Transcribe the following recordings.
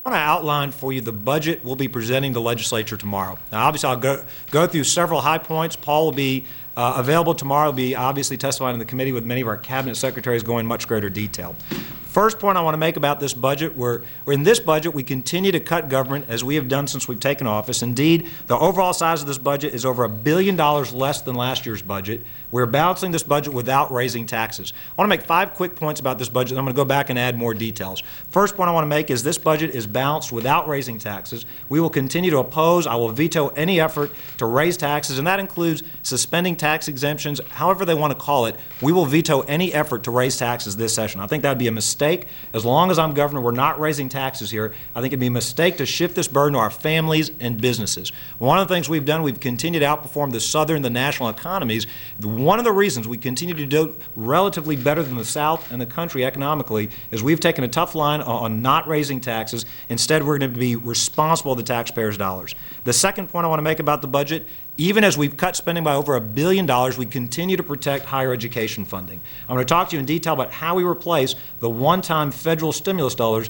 I want to outline for you the budget we'll be presenting to the legislature tomorrow. Now, obviously, I'll go through several high points. Paul will be available tomorrow. He'll be obviously testifying in the committee with many of our cabinet secretaries going in much greater detail. First point I want to make about this budget, we're in this budget, we continue to cut government as we have done since we've taken office. Indeed, the overall size of this budget is over $1 billion less than last year's budget. We're balancing this budget without raising taxes. I want to make 5 quick points about this budget, and I'm going to go back and add more details. First point I want to make is this budget is balanced without raising taxes. We will continue to oppose, I will veto any effort to raise taxes, and that includes suspending tax exemptions, however they want to call it. We will veto any effort to raise taxes this session. I think that would be a mistake. As long as I'm governor, we're not raising taxes here. I think it'd be a mistake to shift this burden to our families and businesses. One of the things we've done, we've continued to outperform the southern, the national economies. One of the reasons we continue to do relatively better than the South and the country economically is we've taken a tough line on not raising taxes. Instead, we're going to be responsible for the taxpayers' dollars. The second point I want to make about the budget, even as we've cut spending by over $1 billion, we continue to protect higher education funding. I'm going to talk to you in detail about how we replace the one-time federal stimulus dollars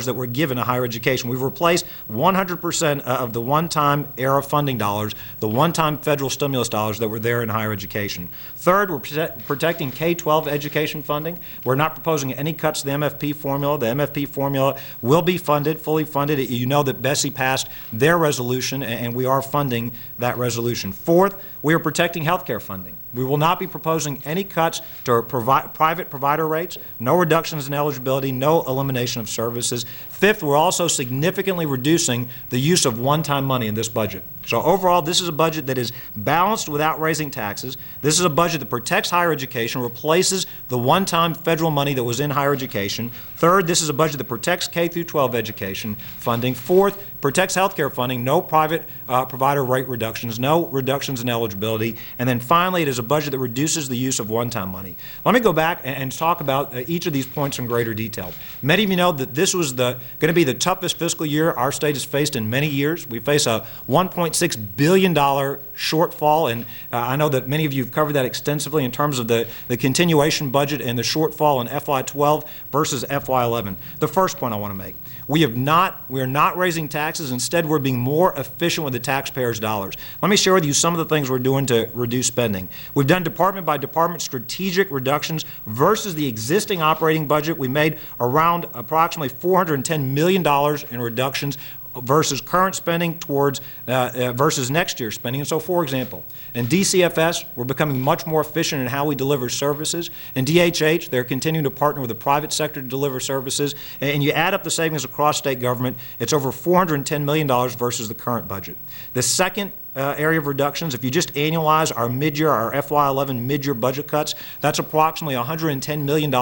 that were given to higher education. We've replaced 100% of the one-time era funding dollars, the one-time federal stimulus dollars that were there in higher education. Third, we're protecting K-12 education funding. We're not proposing any cuts to the MFP formula. The MFP formula will be funded, fully funded. You know that Bessie passed their resolution, and we are funding that resolution. Fourth, we are protecting health care funding. We will not be proposing any cuts to private provider rates, no reductions in eligibility, no elimination of services. Fifth, we're also significantly reducing the use of one-time money in this budget. So overall, this is a budget that is balanced without raising taxes. This is a budget that protects higher education, replaces the one-time federal money that was in higher education. Third, this is a budget that protects K-12 education funding. Fourth, protects health care funding, no private provider rate reductions, no reductions in eligibility. And then finally, it is a budget that reduces the use of one-time money. Let me go back and talk about each of these points in greater detail. Many of you know that this was going to be the toughest fiscal year our state has faced in many years. We face a $1.6 billion shortfall, and I know that many of you have covered that extensively in terms of the continuation budget and the shortfall in FY12 versus FY11. The first point I want to make, we are not raising taxes. Instead, we're being more efficient with the taxpayers' dollars. Let me share with you some of the things we're doing to reduce spending. We've done department by department strategic reductions versus the existing operating budget. We made around approximately $410 million in reductions versus current spending towards versus next year's spending. And so, for example, in DCFS, we're becoming much more efficient in how we deliver services. In DHH, they're continuing to partner with the private sector to deliver services. And you add up the savings across state government, it's over $410 million versus the current budget. The second area of reductions, if you just annualize our mid-year, our FY11 mid-year budget cuts, that's approximately $110 million in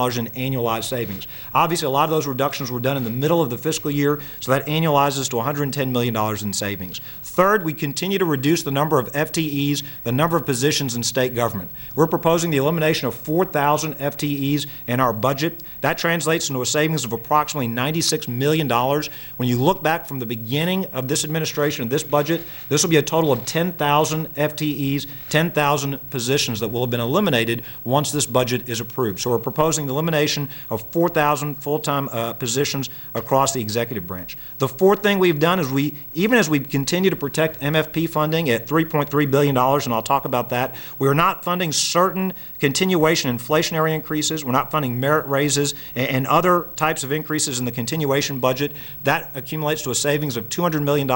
annualized savings. Obviously, a lot of those reductions were done in the middle of the fiscal year, so that annualizes to $110 million in savings. Third, we continue to reduce the number of FTEs, the number of positions in state government. We're proposing the elimination of 4,000 FTEs in our budget. That translates into a savings of approximately $96 million. When you look back from the beginning of this administration and this budget, this will be a total of 10,000 FTEs, 10,000 positions that will have been eliminated once this budget is approved. So we're proposing the elimination of 4,000 full-time positions across the executive branch. The fourth thing we've done is even as we continue to protect MFP funding at $3.3 billion, and I'll talk about that, we are not funding certain continuation inflationary increases. We're not funding merit raises and other types of increases in the continuation budget. That accumulates to a savings of $200 million.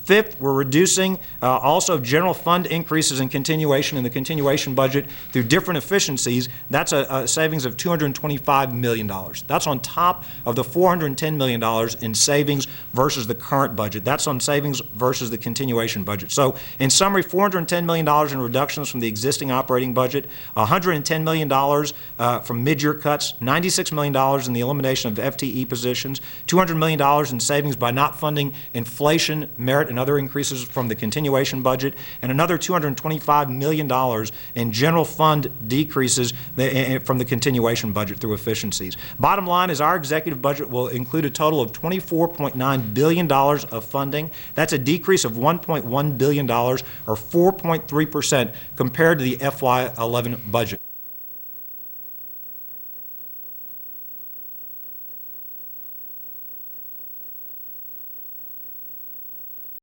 Fifth, we're reducing also general fund increases in the continuation budget through different efficiencies. That's a savings of $225 million. That's on top of the $410 million in savings versus the current budget. That's on savings versus the continuation budget. So in summary, $410 million in reductions from the existing operating budget, $110 million from mid-year cuts, $96 million in the elimination of FTE positions, $200 million in savings by not funding inflation, merit, and other increases from the continuation budget, and another $225 million in general fund decreases from the continuation budget through efficiencies. Bottom line is our executive budget will include a total of $24.9 billion of funding. That's a decrease of $1.1 billion, or 4.3% compared to the FY11 budget.